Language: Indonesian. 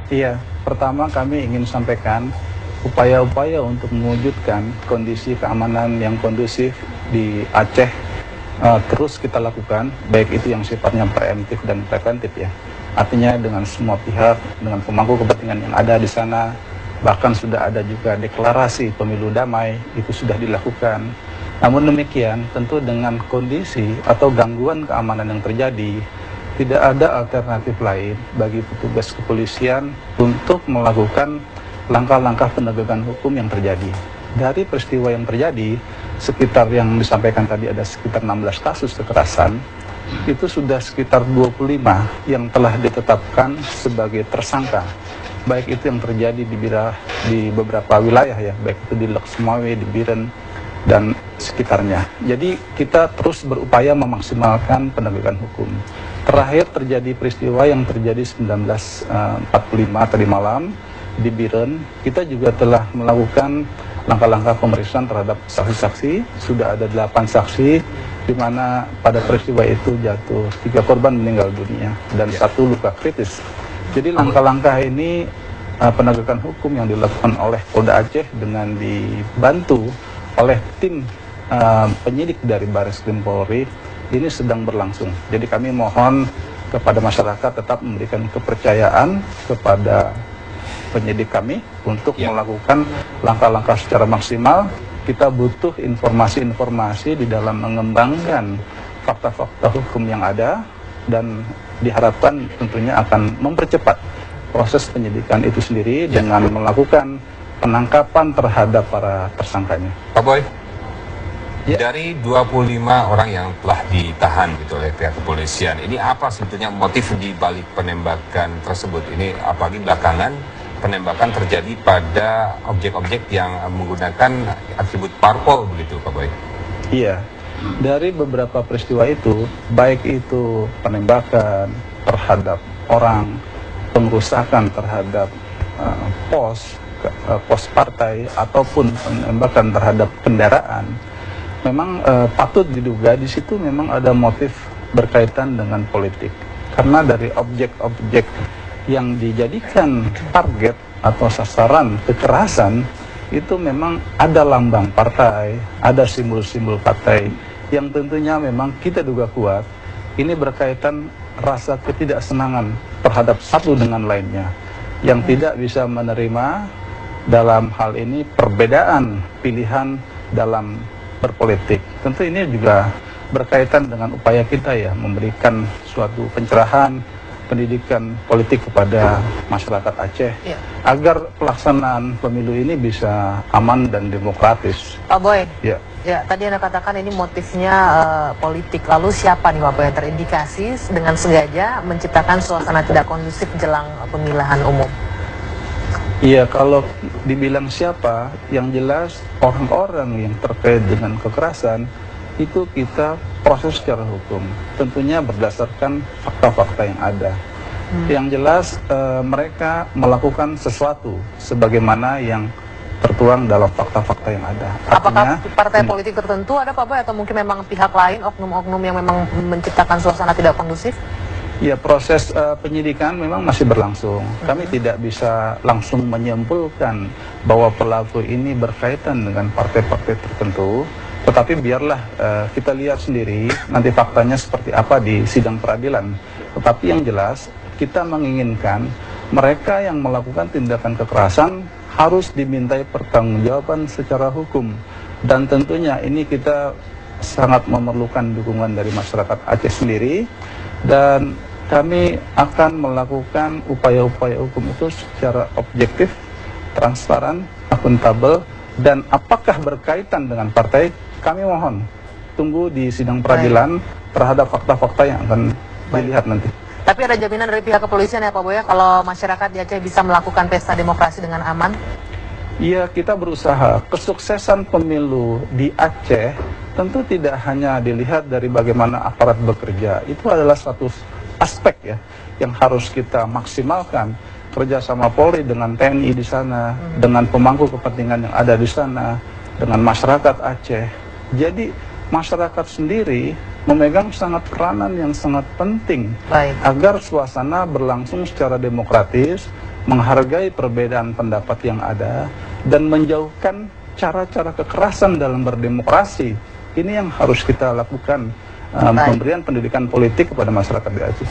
Iya, pertama kami ingin sampaikan upaya-upaya untuk mewujudkan kondisi keamanan yang kondusif di Aceh terus kita lakukan, baik itu yang sifatnya preemptif dan preventif ya. Artinya dengan semua pihak, dengan pemangku kepentingan yang ada di sana, bahkan sudah ada juga deklarasi pemilu damai, itu sudah dilakukan. Namun demikian, tentu dengan kondisi atau gangguan keamanan yang terjadi, tidak ada alternatif lain bagi petugas kepolisian untuk melakukan langkah-langkah penegakan hukum yang terjadi. Dari peristiwa yang terjadi, sekitar yang disampaikan tadi ada sekitar 16 kasus kekerasan, itu sudah sekitar 25 yang telah ditetapkan sebagai tersangka. Baik itu yang terjadi di beberapa wilayah ya, baik itu di Lek Sumawe, di Biren, dan sekitarnya. Jadi kita terus berupaya memaksimalkan penegakan hukum. Terakhir terjadi peristiwa yang terjadi 1945 tadi malam di Biren, kita juga telah melakukan langkah-langkah pemeriksaan terhadap saksi-saksi. Sudah ada 8 saksi, di mana pada peristiwa itu jatuh 3 korban meninggal dunia dan 1 luka kritis. Jadi langkah-langkah ini penegakan hukum yang dilakukan oleh Polda Aceh dengan dibantu oleh tim penyidik dari Bareskrim Polri ini sedang berlangsung. Jadi kami mohon kepada masyarakat tetap memberikan kepercayaan kepada penyidik kami untuk melakukan langkah-langkah secara maksimal. Kita butuh informasi-informasi di dalam mengembangkan fakta-fakta hukum yang ada dan diharapkan tentunya akan mempercepat proses penyidikan itu sendiri dengan melakukan penangkapan terhadap para tersangkanya. Pak Boy, dari 25 orang yang telah ditahan gitu oleh pihak kepolisian, ini apa sebetulnya motif di balik penembakan tersebut? Ini apalagi belakangan penembakan terjadi pada objek-objek yang menggunakan atribut parpol begitu, Pak Boy? Iya, dari beberapa peristiwa itu, baik itu penembakan terhadap orang, pengerusakan terhadap pos partai, ataupun penembakan terhadap kendaraan, memang patut diduga di situ memang ada motif berkaitan dengan politik. Karena dari objek-objek yang dijadikan target atau sasaran kekerasan itu memang ada lambang partai, ada simbol-simbol partai yang tentunya memang kita duga kuat ini berkaitan rasa ketidaksenangan terhadap satu dengan lainnya yang tidak bisa menerima dalam hal ini perbedaan pilihan dalam berpolitik. Tentu ini juga berkaitan dengan upaya kita ya memberikan suatu pencerahan pendidikan politik kepada masyarakat Aceh agar pelaksanaan pemilu ini bisa aman dan demokratis. Pak Boy, ya, tadi Anda katakan ini motifnya politik. Lalu siapa nih Pak Boy yang terindikasi dengan sengaja menciptakan suasana tidak kondusif jelang pemilihan umum? Iya, kalau dibilang siapa, yang jelas orang-orang yang terkait dengan kekerasan itu kita proses secara hukum, tentunya berdasarkan fakta-fakta yang ada. Yang jelas mereka melakukan sesuatu sebagaimana yang tertuang dalam fakta-fakta yang ada. Artinya, apakah partai politik tertentu ada Pak Boy atau mungkin memang pihak lain, oknum-oknum yang memang menciptakan suasana tidak kondusif? Ya, proses penyidikan memang masih berlangsung. Kami tidak bisa langsung menyimpulkan bahwa pelaku ini berkaitan dengan partai-partai tertentu. Tetapi biarlah kita lihat sendiri nanti faktanya seperti apa di sidang peradilan. Tetapi yang jelas kita menginginkan mereka yang melakukan tindakan kekerasan harus dimintai pertanggungjawaban secara hukum. Dan tentunya ini kita sangat memerlukan dukungan dari masyarakat Aceh sendiri. Dan kami akan melakukan upaya-upaya hukum itu secara objektif, transparan, akuntabel, dan apakah berkaitan dengan partai. Kami mohon tunggu di sidang peradilan terhadap fakta-fakta yang akan dilihat nanti. Tapi ada jaminan dari pihak kepolisian ya Pak Boy kalau masyarakat di Aceh bisa melakukan pesta demokrasi dengan aman? Iya, kita berusaha. Kesuksesan pemilu di Aceh tentu tidak hanya dilihat dari bagaimana aparat bekerja. Itu adalah satu aspek ya yang harus kita maksimalkan. Kerjasama Polri dengan TNI di sana, dengan pemangku kepentingan yang ada di sana, dengan masyarakat Aceh. Jadi masyarakat sendiri memegang sangat peranan yang sangat penting agar suasana berlangsung secara demokratis menghargai perbedaan pendapat yang ada, dan menjauhkan cara-cara kekerasan dalam berdemokrasi. Ini yang harus kita lakukan, pemberian pendidikan politik kepada masyarakat di Aceh.